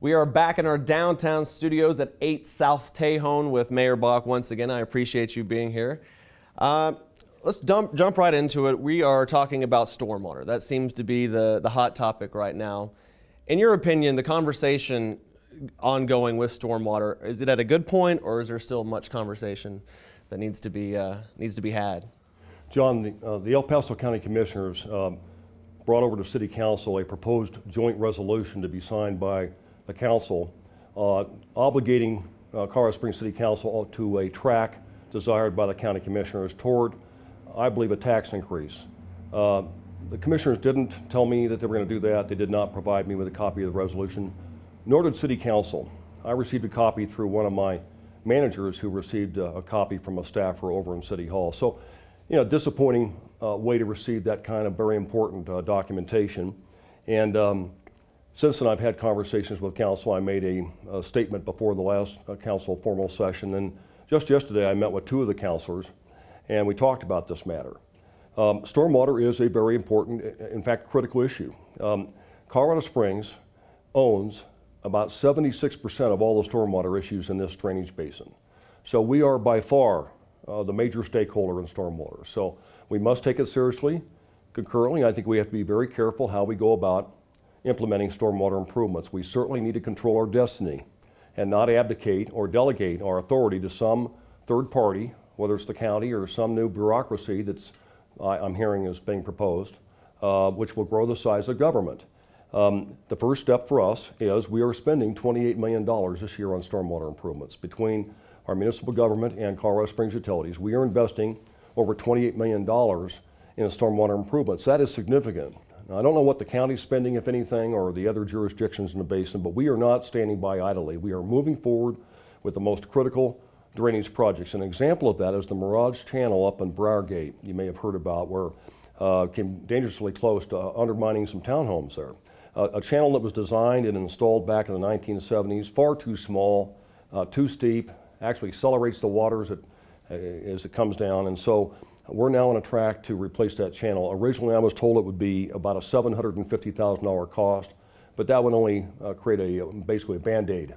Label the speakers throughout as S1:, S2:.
S1: We are back in our downtown studios at 8 South Tejon with Mayor Bach once again. I appreciate you being here. Let's jump right into it. We are talking about stormwater. That seems to be the hot topic right now. In your opinion, the conversation ongoing with stormwater, is it at a good point, or is there still much conversation that needs to be had?
S2: John, the El Paso County Commissioners brought over to City Council a proposed joint resolution to be signed by the council obligating Colorado Springs City Council to a track desired by the county commissioners toward, I believe, a tax increase. The commissioners didn't tell me that they were going to do that. They did not provide me with a copy of the resolution, nor did City Council. I received a copy through one of my managers who received a copy from a staffer over in City Hall. So, you know, disappointing way to receive that kind of very important documentation. And since then, I've had conversations with council. I made a statement before the last council formal session. And just yesterday, I met with two of the councilors, and we talked about this matter. Stormwater is a very important, in fact, critical issue. Colorado Springs owns about 76% of all the stormwater issues in this drainage basin. So we are by far the major stakeholder in stormwater. So we must take it seriously. Concurrently, I think we have to be very careful how we go about implementing stormwater improvements. We certainly need to control our destiny and not abdicate or delegate our authority to some third party, whether it's the county or some new bureaucracy that's I'm hearing is being proposed, which will grow the size of government. The first step for us is we are spending $28 million this year on stormwater improvements. Between our municipal government and Colorado Springs Utilities, we are investing over $28 million in stormwater improvements. That is significant. Now, I don't know what the county's spending, if anything, or the other jurisdictions in the basin, but we are not standing by idly. We are moving forward with the most critical drainage projects. An example of that is the Mirage Channel up in Briargate, you may have heard about, where came dangerously close to undermining some townhomes there. A channel that was designed and installed back in the 1970s, far too small, too steep, actually accelerates the water as it comes down, and so we're now on a track to replace that channel. Originally, I was told it would be about a $750,000 cost, but that would only create basically a Band-Aid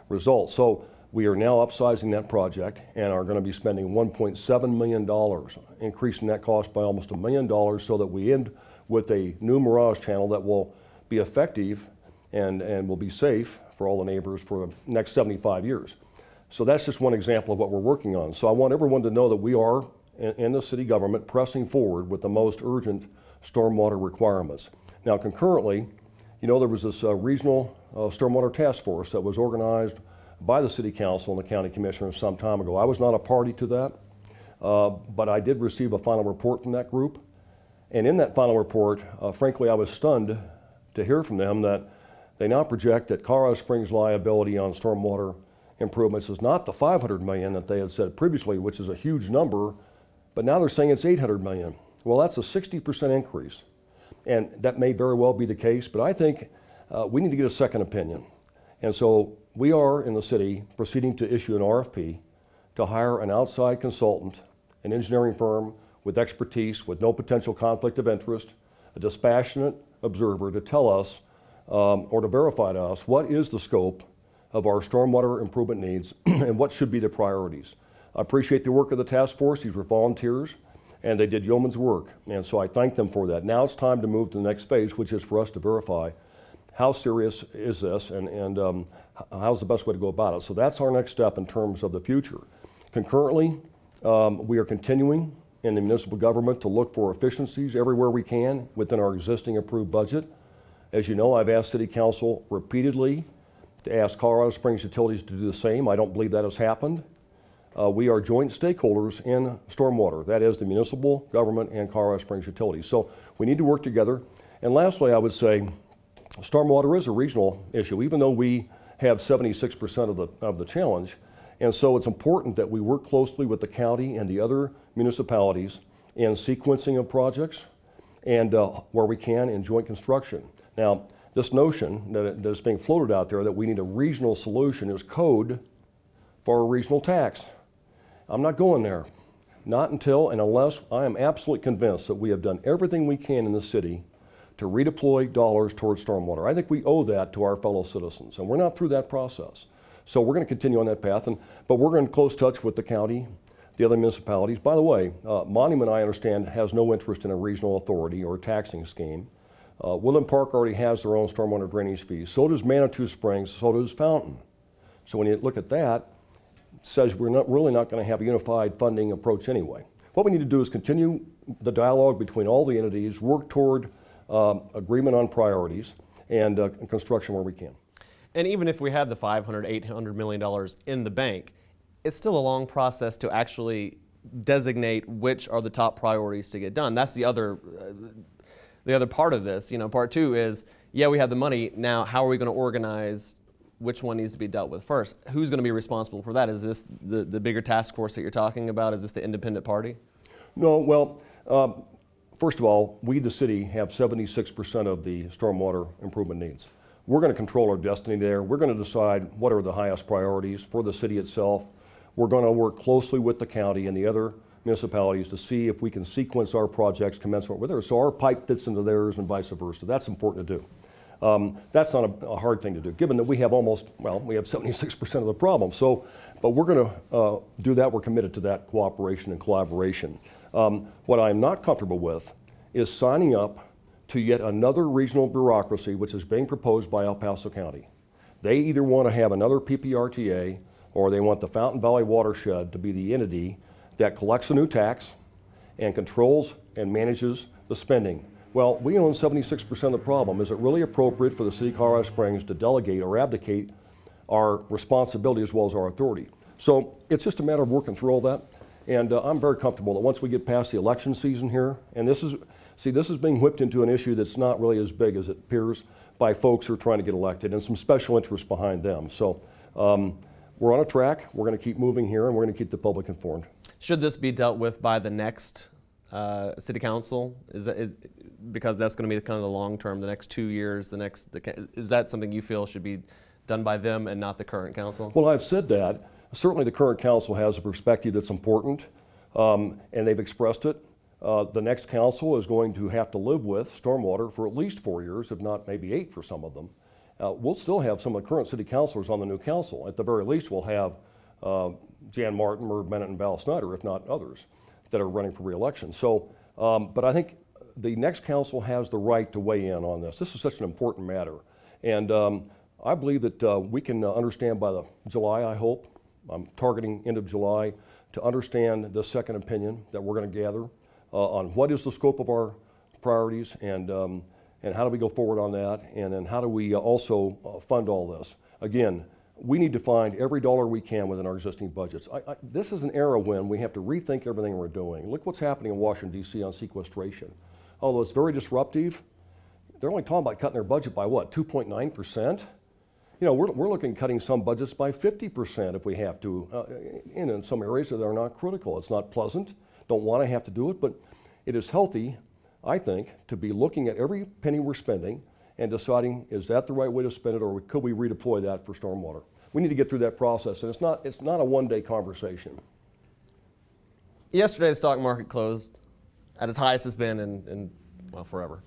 S2: result. So we are now upsizing that project and are going to be spending $1.7 million, increasing that cost by almost $1 million, so that we end with a new Mirage channel that will be effective and will be safe for all the neighbors for the next 75 years. So that's just one example of what we're working on. So I want everyone to know that we are, in the city government, pressing forward with the most urgent stormwater requirements. Now, concurrently, you know, there was this regional stormwater task force that was organized by the city council and the county commissioners some time ago. I was not a party to that, but I did receive a final report from that group. And in that final report, frankly, I was stunned to hear from them that they now project that Colorado Springs' liability on stormwater improvements is not the $500 million that they had said previously, which is a huge number, but now they're saying it's $800 million. Well, that's a 60% increase. And that may very well be the case, but I think we need to get a second opinion. And so we are in the city proceeding to issue an RFP to hire an outside consultant, an engineering firm with expertise, with no potential conflict of interest, a dispassionate observer to tell us or to verify to us what is the scope of our stormwater improvement needs and what should be the priorities. I appreciate the work of the task force. These were volunteers, and they did yeoman's work, and so I thank them for that. Now it's time to move to the next phase, which is for us to verify how serious is this and how's the best way to go about it. So that's our next step in terms of the future. Concurrently, we are continuing in the municipal government to look for efficiencies everywhere we can within our existing approved budget. As you know, I've asked City Council repeatedly to ask Colorado Springs Utilities to do the same. I don't believe that has happened. We are joint stakeholders in stormwater. That is the municipal government and Colorado Springs Utilities. So we need to work together. And lastly, I would say stormwater is a regional issue, even though we have 76% of the challenge. And so it's important that we work closely with the county and the other municipalities in sequencing of projects and where we can in joint construction. Now, this notion that is being floated out there that we need a regional solution is code for a regional tax. I'm not going there. Not until and unless I am absolutely convinced that we have done everything we can in the city to redeploy dollars towards stormwater. I think we owe that to our fellow citizens, and we're not through that process. So we're going to continue on that path, but we're in close touch with the county, the other municipalities. By the way, Monument, I understand, has no interest in a regional authority or a taxing scheme. Woodland Park already has their own stormwater drainage fees. So does Manitou Springs, so does Fountain. So when you look at that, it says we're really not going to have a unified funding approach anyway. What we need to do is continue the dialogue between all the entities, work toward agreement on priorities, and construction where we can.
S1: And even if we had the $500, $800 million in the bank, it's still a long process to actually designate which are the top priorities to get done. That's the other part of this. You know, part two is, yeah, we have the money. Now, how are we going to organize which one needs to be dealt with first? Who's going to be responsible for that? Is this the bigger task force that you're talking about? Is this the independent party?
S2: No, well, first of all, we, the city, have 76% of the stormwater improvement needs. We're going to control our destiny there. We're going to decide what are the highest priorities for the city itself. We're going to work closely with the county and the other municipalities to see if we can sequence our projects commensurate with theirs, so our pipe fits into theirs and vice versa. That's important to do. That's not a hard thing to do, given that we have we have 76% of the problem. So, but we're going to do that. We're committed to that cooperation and collaboration. What I'm not comfortable with is signing up to yet another regional bureaucracy, which is being proposed by El Paso County. They either want to have another PPRTA, or they want the Fountain Valley Watershed to be the entity that collects a new tax and controls and manages the spending. Well, we own 76% of the problem. Is it really appropriate for the city of Colorado Springs to delegate or abdicate our responsibility as well as our authority? So it's just a matter of working through all that. And I'm very comfortable that once we get past the election season here, and this is being whipped into an issue that's not really as big as it appears by folks who are trying to get elected and some special interests behind them. So we're on a track. We're going to keep moving here, and we're going to keep the public informed. Should
S1: this be dealt with by the next city council? Because that's going to be kind of the long term, the next 2 years, is that something you feel should be done by them and not the current council?
S2: Well, I've said that. Certainly the current council has a perspective that's important, and they've expressed it. The next council is going to have to live with stormwater for at least 4 years, if not maybe 8 for some of them. We'll still have some of the current city councilors on the new council. At the very least, we'll have Jan Martin, Merv Bennett, and Val Snyder, if not others, that are running for re-election. So, but I think the next council has the right to weigh in on this. This is such an important matter. And I believe that we can understand by the July, I hope, I'm targeting end of July, to understand the second opinion that we're going to gather on what is the scope of our priorities and how do we go forward on that, and then how do we also fund all this. Again, we need to find every dollar we can within our existing budgets. This is an era when we have to rethink everything we're doing. Look what's happening in Washington, D.C. on sequestration. Although it's very disruptive, they're only talking about cutting their budget by what, 2.9%? You know, we're looking at cutting some budgets by 50% if we have to, in some areas that are not critical. It's not pleasant, don't want to have to do it, but it is healthy, I think, to be looking at every penny we're spending and deciding, is that the right way to spend it, or could we redeploy that for stormwater? We need to get through that process, and it's not a one-day conversation.
S1: Yesterday, the stock market closed at its highest it's been in well, forever.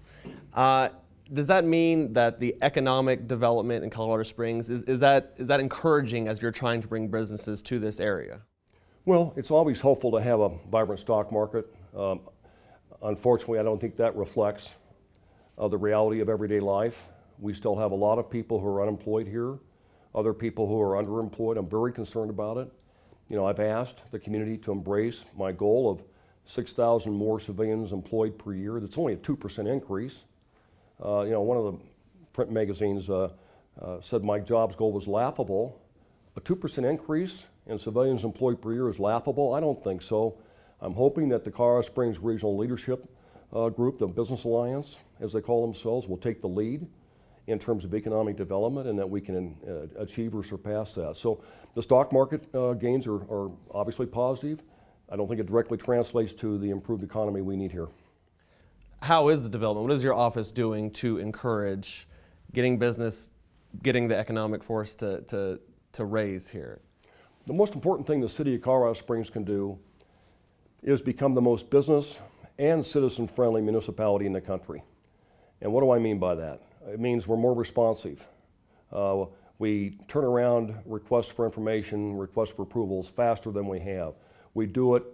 S1: Does that mean that the economic development in Colorado Springs, is that encouraging as you're trying to bring businesses to this area?
S2: Well, it's always helpful to have a vibrant stock market. Unfortunately, I don't think that reflects the reality of everyday life. We still have a lot of people who are unemployed here, other people who are underemployed. I'm very concerned about it. You know, I've asked the community to embrace my goal of 6,000 more civilians employed per year. That's only a 2% increase. You know, one of the print magazines said my jobs goal was laughable. A 2% increase in civilians employed per year is laughable? I don't think so. I'm hoping that the Colorado Springs Regional Leadership Group, the Business Alliance, as they call themselves, will take the lead in terms of economic development, and that we can achieve or surpass that. So the stock market gains are obviously positive. I don't think it directly translates to the improved economy we need here.
S1: How is the development? What is your office doing to encourage getting business, getting the economic force to raise here?
S2: The most important thing the city of Colorado Springs can do is become the most business and citizen-friendly municipality in the country. And what do I mean by that? It means we're more responsive. We turn around requests for information, requests for approvals faster than we have. We do it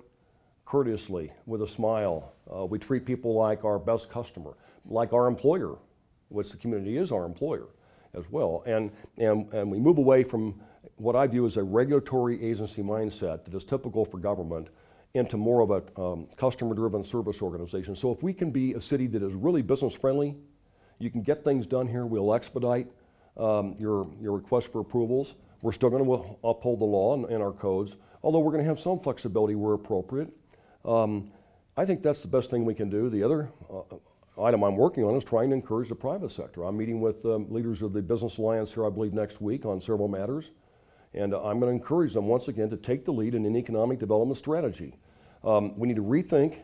S2: courteously, with a smile. We treat people like our best customer, like our employer, which the community is our employer as well. And we move away from what I view as a regulatory agency mindset that is typical for government into more of a customer-driven service organization. So if we can be a city that is really business-friendly, you can get things done here, we'll expedite your request for approvals. We're still going to uphold the law and our codes, although we're going to have some flexibility where appropriate. I think that's the best thing we can do. The other item I'm working on is trying to encourage the private sector. I'm meeting with leaders of the Business Alliance here, I believe, next week on several matters. And I'm going to encourage them once again to take the lead in an economic development strategy. We need to rethink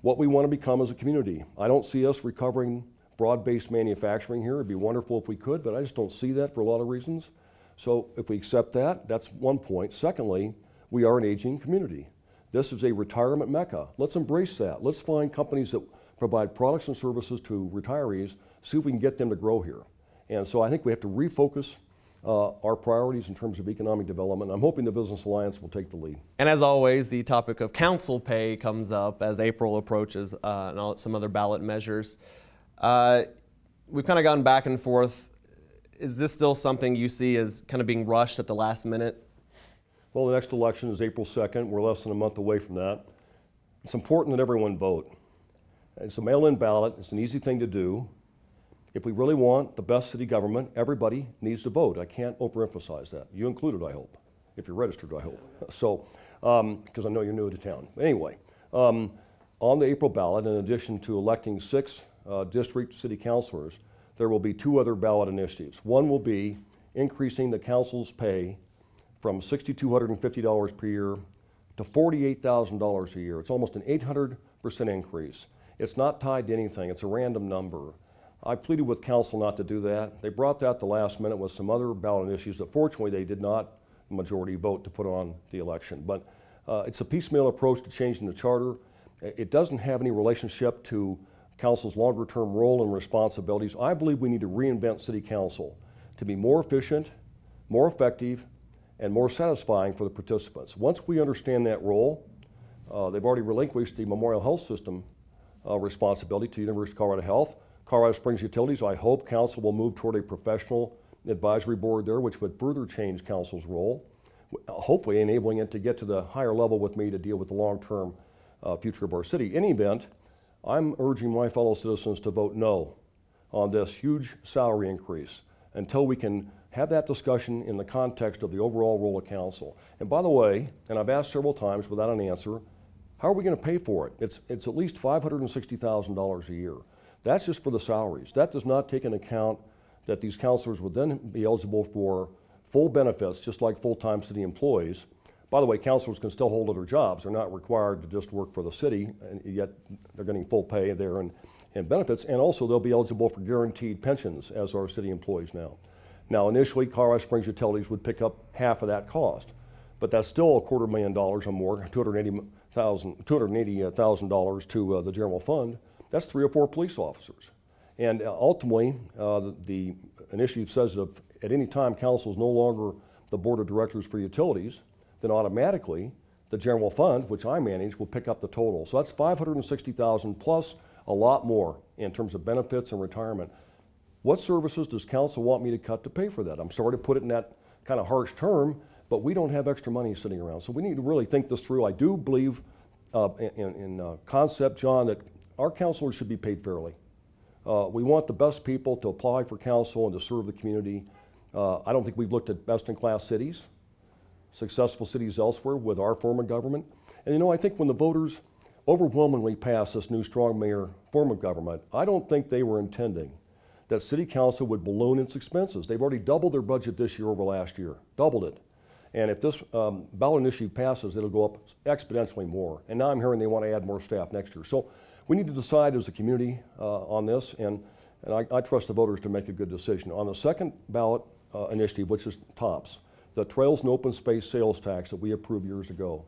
S2: what we want to become as a community. I don't see us recovering broad-based manufacturing here. It'd be wonderful if we could, but I just don't see that for a lot of reasons. So if we accept that, that's one point. Secondly, we are an aging community. This is a retirement mecca. Let's embrace that. Let's find companies that provide products and services to retirees, see if we can get them to grow here. And so I think we have to refocus our priorities in terms of economic development. I'm hoping the Business Alliance will take the lead.
S1: And as always, the topic of council pay comes up as April approaches and some other ballot measures. We've kind of gone back and forth. Is this still something you see as kind of being rushed at the last minute?
S2: Well, the next election is April 2nd. We're less than a month away from that. It's important that everyone vote. It's a mail-in ballot. It's an easy thing to do. If we really want the best city government, everybody needs to vote. I can't overemphasize that. You included, I hope, if you're registered, I hope. So, because I know you're new to town. Anyway, on the April ballot, in addition to electing 6 district city councilors, there will be 2 other ballot initiatives. One will be increasing the council's pay from $6,250 per year to $48,000 a year. It's almost an 800% increase. It's not tied to anything. It's a random number. I pleaded with council not to do that. They brought that the last minute with some other ballot issues that fortunately they did not majority vote to put on the election. But it's a piecemeal approach to changing the charter. It doesn't have any relationship to council's longer term role and responsibilities. I believe we need to reinvent city council to be more efficient, more effective, and more satisfying for the participants. Once we understand that role, they've already relinquished the Memorial Health System responsibility to University of Colorado Health. Colorado Springs Utilities, I hope council will move toward a professional advisory board there, which would further change council's role, hopefully enabling it to get to the higher level with me to deal with the long-term future of our city. In any event, I'm urging my fellow citizens to vote no on this huge salary increase until we can have that discussion in the context of the overall role of council. And by the way, and I've asked several times without an answer, how are we going to pay for it? It's at least $560,000 a year. That's just for the salaries. That does not take into account that these councilors would then be eligible for full benefits, just like full-time city employees. By the way, councilors can still hold other jobs. They're not required to just work for the city, and yet they're getting full pay there and benefits. And also, they'll be eligible for guaranteed pensions as our city employees now. Now, initially, Colorado Springs Utilities would pick up half of that cost, but that's still $250,000 or more, $280,000 to the general fund. That's 3 or 4 police officers. And ultimately, the initiative says that if at any time council is no longer the board of directors for utilities, then automatically the general fund, which I manage, will pick up the total. So that's $560,000 plus a lot more in terms of benefits and retirement. What services does council want me to cut to pay for that? I'm sorry to put it in that kind of harsh term, but we don't have extra money sitting around. So we need to really think this through. I do believe in concept, John, that our councilors should be paid fairly. We want the best people to apply for council and to serve the community. I don't think we've looked at best-in-class cities, successful cities elsewhere with our form of government. And you know, I think when the voters overwhelmingly passed this new strong mayor form of government, I don't think they were intending that city council would balloon its expenses. They've already doubled their budget this year over last year, doubled it. And if this ballot initiative passes, it'll go up exponentially more. And now I'm hearing they want to add more staff next year. So we need to decide as a community on this, and I trust the voters to make a good decision. On the second ballot initiative, which is TOPS, the Trails and Open Space Sales Tax that we approved years ago,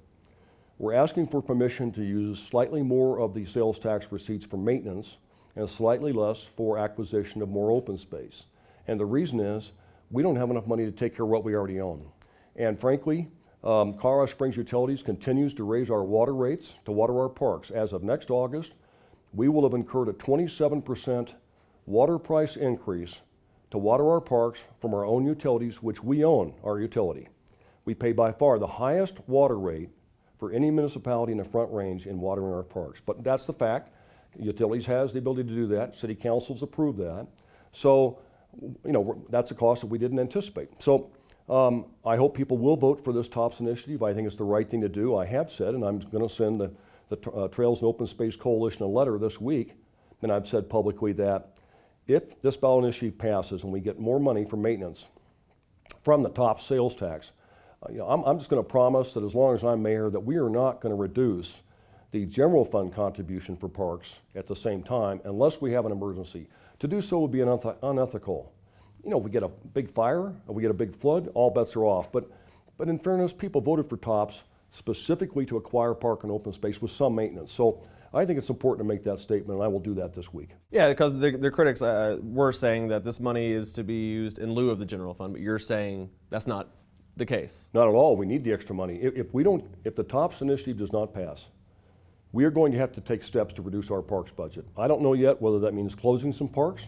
S2: we're asking for permission to use slightly more of the sales tax receipts for maintenance and slightly less for acquisition of more open space. And the reason is we don't have enough money to take care of what we already own. And frankly, Colorado Springs Utilities continues to raise our water rates to water our parks. As of next August, we will have incurred a 27% water price increase to water our parks from our own utilities, which we own, our utility. We pay by far the highest water rate for any municipality in the Front Range in watering our parks. But that's the fact. Utilities has the ability to do that. City councils approve that. So, you know, that's a cost that we didn't anticipate. So I hope people will vote for this TOPS initiative. I think it's the right thing to do. I have said, and I'm going to send the Trails and Open Space Coalition a letter this week, and I've said publicly that if this ballot initiative passes and we get more money for maintenance from the TOPS sales tax, you know, I'm just going to promise that as long as I'm mayor that we are not going to reduce the general fund contribution for parks at the same time unless we have an emergency. To do so would be unethical. You know, if we get a big fire, if we get a big flood, all bets are off. But in fairness, people voted for TOPS specifically to acquire park and open space with some maintenance. So I think it's important to make that statement, and I will do that this week.
S1: Yeah, because the critics were saying that this money is to be used in lieu of the general fund, but you're saying that's not the case.
S2: Not at all. We need the extra money. If the TOPS initiative does not pass, we are going to have to take steps to reduce our parks budget. I don't know yet whether that means closing some parks,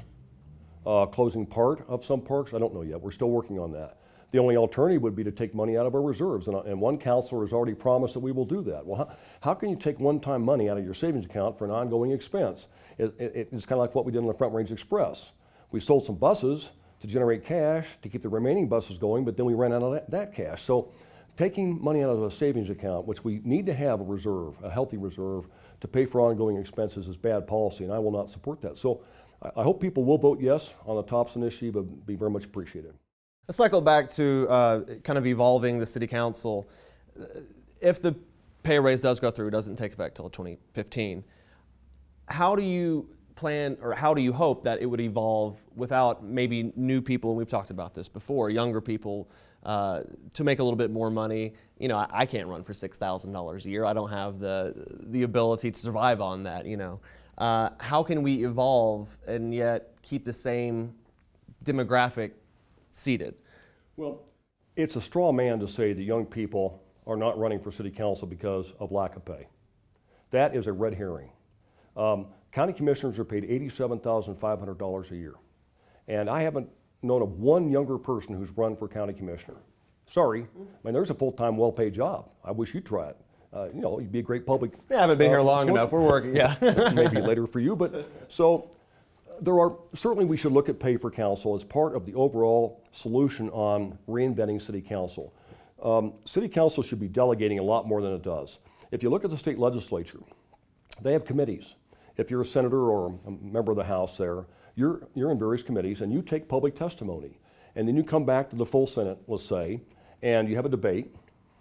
S2: closing part of some parks. I don't know yet. We're still working on that. The only alternative would be to take money out of our reserves, and one councilor has already promised that we will do that. Well, how can you take one-time money out of your savings account for an ongoing expense? It's kind of like what we did in the Front Range Express. We sold some buses to generate cash to keep the remaining buses going, but then we ran out of that cash. So taking money out of a savings account, which we need to have a reserve, a healthy reserve, to pay for ongoing expenses is bad policy, and I will not support that. So I hope people will vote yes on the TOPS initiative. It would be very much appreciated.
S1: Let's cycle back to kind of evolving the city council. If the pay raise does go through, it doesn't take effect until 2015, how do you plan, or how do you hope that it would evolve without maybe new people, and we've talked about this before, younger people, to make a little bit more money? You know, I can't run for $6,000 a year. I don't have the ability to survive on that, you know. How can we evolve and yet keep the same demographic seated?
S2: Well, it's a straw man to say that young people are not running for city council because of lack of pay. That is a red herring. County commissioners are paid $87,500 a year. And I haven't known of one younger person who's run for county commissioner. Sorry, I mean, there's a full-time, well-paid job. I wish you'd try it. You know, you'd be a great public.
S1: Yeah, I haven't been here long enough. We're working, yeah.
S2: Maybe later for you, but so certainly we should look at pay for council as part of the overall solution on reinventing city council. City council should be delegating a lot more than it does. If you look at the state legislature, they have committees. If you're a senator or a member of the House there, you're in various committees and you take public testimony. And then you come back to the full Senate, let's say, and you have a debate,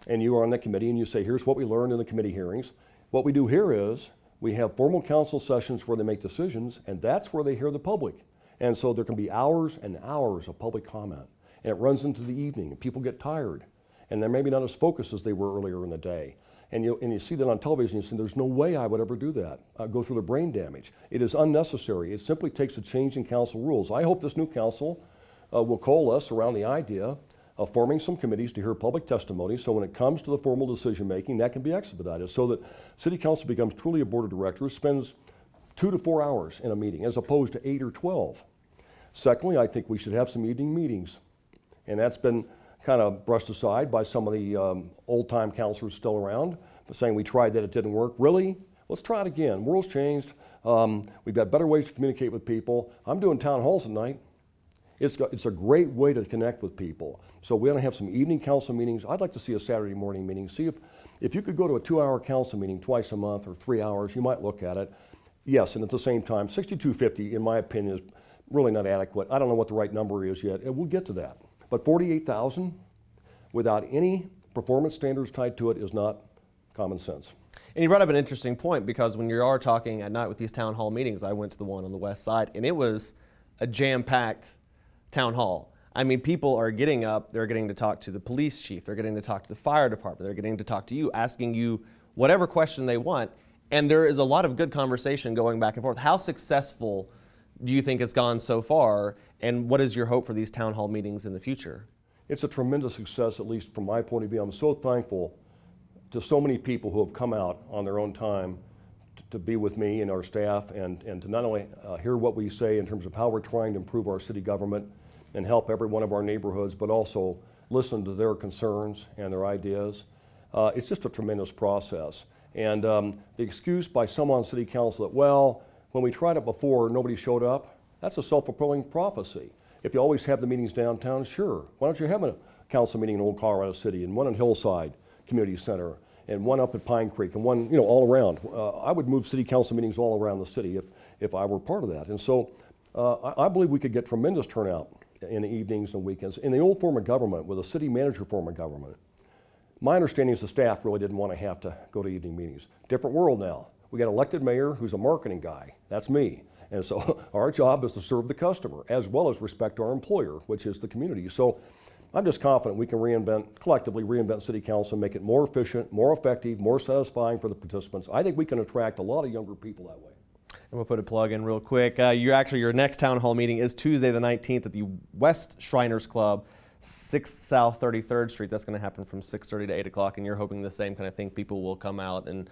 S2: and you are on that committee and you say, here's what we learned in the committee hearings. What we do here is we have formal council sessions where they make decisions, and that's where they hear the public. And so there can be hours and hours of public comment. And it runs into the evening, and people get tired. And they're maybe not as focused as they were earlier in the day. And you see that on television, you say, there's no way I would ever do that. Go through the brain damage. It is unnecessary. It simply takes a change in council rules. I hope this new council will coalesce around the idea of forming some committees to hear public testimony, so when it comes to the formal decision making, that can be expedited, so that city council becomes truly a board of directors, spends 2 to 4 hours in a meeting as opposed to 8 or 12. Secondly, I think we should have some evening meetings, and that's been kind of brushed aside by some of the old-time councilors still around, saying we tried that, it didn't work. Really? Let's try it again. World's changed. We've got better ways to communicate with people. I'm doing town halls at night. It's a great way to connect with people. So we want to have some evening council meetings. I'd like to see a Saturday morning meeting. See if you could go to a 2-hour council meeting twice a month or 3 hours, you might look at it. Yes, and at the same time, $62.50, in my opinion, is really not adequate. I don't know what the right number is yet, and we'll get to that. But $48,000 without any performance standards tied to it is not common sense.
S1: And you brought up an interesting point, because when you are talking at night with these town hall meetings, I went to the one on the west side, and it was a jam-packed town hall. I mean, people are getting up, they're getting to talk to the police chief, they're getting to talk to the fire department, they're getting to talk to you, asking you whatever question they want, And there is a lot of good conversation going back and forth. How successful do you think it's gone so far, and what is your hope for these town hall meetings in the future?
S2: It's a tremendous success, at least from my point of view. I'm so thankful to so many people who have come out on their own time to be with me and our staff and to not only hear what we say in terms of how we're trying to improve our city government and help every one of our neighborhoods, but also listen to their concerns and their ideas. It's just a tremendous process. And the excuse by some on city council that, well, when we tried it before, nobody showed up, that's a self-fulfilling prophecy. If you always have the meetings downtown, sure. Why don't you have a council meeting in Old Colorado City and one in Hillside Community Center and one up at Pine Creek and one, all around. I would move city council meetings all around the city if I were part of that. And so I believe we could get tremendous turnout in the evenings and weekends. In the old form of government, with a city manager form of government, my understanding is the staff really didn't want to have to go to evening meetings. Different world now. We got an elected mayor who's a marketing guy. That's me. And so our job is to serve the customer as well as respect our employer, which is the community. So I'm just confident we can collectively reinvent city council and make it more efficient, more effective, more satisfying for the participants. I think we can attract a lot of younger people that way.
S1: And we'll put a plug in real quick. Your next town hall meeting is Tuesday the 19th at the West Shriners Club, 6th South 33rd Street. That's going to happen from 6:30 to 8 o'clock, and you're hoping the same kind of thing. People will come out and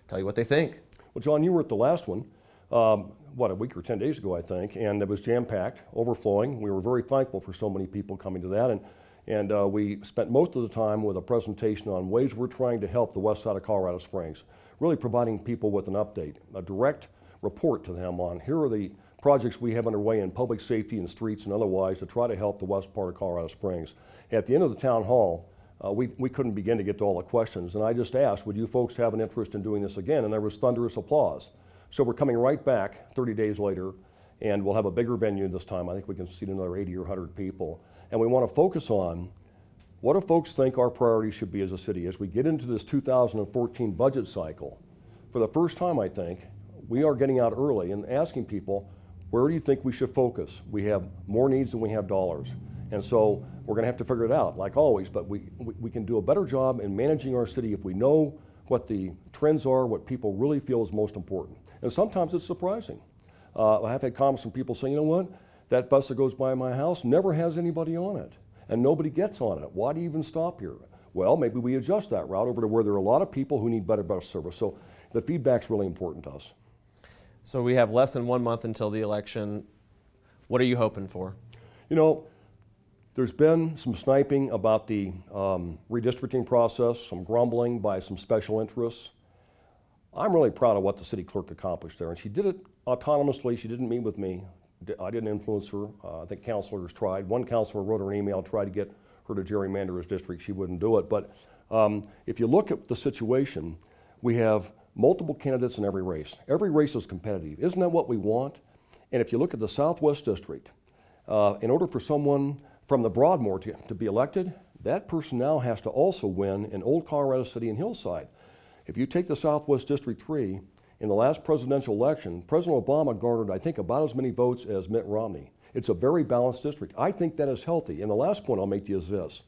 S1: tell you what they think.
S2: Well, John, you were at the last one, a week or 10 days ago, I think, and it was jam-packed, overflowing. We were very thankful for so many people coming to that, and we spent most of the time with a presentation on ways we're trying to help the west side of Colorado Springs, really providing people with an update, a direct report to them on here are the projects we have underway in public safety and streets and otherwise to try to help the west part of Colorado Springs. At the end of the town hall, we couldn't begin to get to all the questions, and I just asked, would you folks have an interest in doing this again? And there was thunderous applause. So we're coming right back 30 days later, and we'll have a bigger venue this time. I think we can seat another 80 or 100 people. And we want to focus on what do folks think our priorities should be as a city. As we get into this 2014 budget cycle, for the first time, I think, we are getting out early and asking people, where do you think we should focus? We have more needs than we have dollars. And so we're going to have to figure it out, like always, but we can do a better job in managing our city if we know what the trends are, what people really feel is most important. And sometimes it's surprising. I've had comments from people saying, you know what, that bus that goes by my house never has anybody on it, and nobody gets on it. Why do you even stop here? Well, maybe we adjust that route over to where there are a lot of people who need better bus service. So the feedback's really important to us.
S1: So we have less than 1 month until the election. What are you hoping for?
S2: There's been some sniping about the redistricting process, some grumbling by some special interests. I'm really proud of what the city clerk accomplished there, and she did it autonomously. She didn't meet with me. I didn't influence her. I think councilors tried. One councilor wrote her an email, tried to get her to gerrymander his district. She wouldn't do it. But if you look at the situation, we have multiple candidates in every race. Every race is competitive. Isn't that what we want? And if you look at the Southwest District, in order for someone from the Broadmoor to be elected, that person now has to also win in Old Colorado City and Hillside. If you take the Southwest District 3, in the last presidential election, President Obama garnered, I think, about as many votes as Mitt Romney. It's a very balanced district. I think that is healthy. And the last point I'll make to you is this.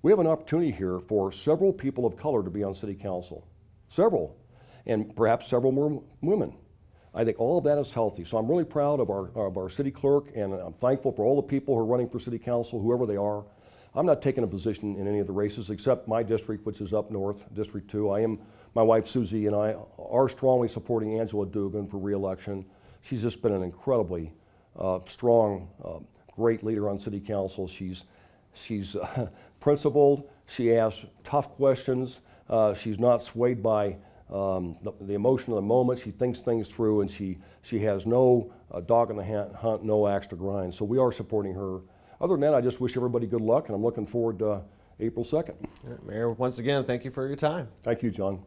S2: We have an opportunity here for several people of color to be on city council. Several. And perhaps several more women. I think all of that is healthy. So I'm really proud of our city clerk, and I'm thankful for all the people who are running for city council, whoever they are. I'm not taking a position in any of the races except my district, which is up north, District 2. My wife Susie and I are strongly supporting Angela Dugan for re-election. She's just been an incredibly strong, great leader on city council. She's principled. She asks tough questions. She's not swayed by the emotion of the moment. She thinks things through, and she has no dog in the hunt, no axe to grind. So we are supporting her. Other than that, I just wish everybody good luck, and I'm looking forward to April 2nd.
S1: Mayor, once again, thank you for your time.
S2: Thank you, John.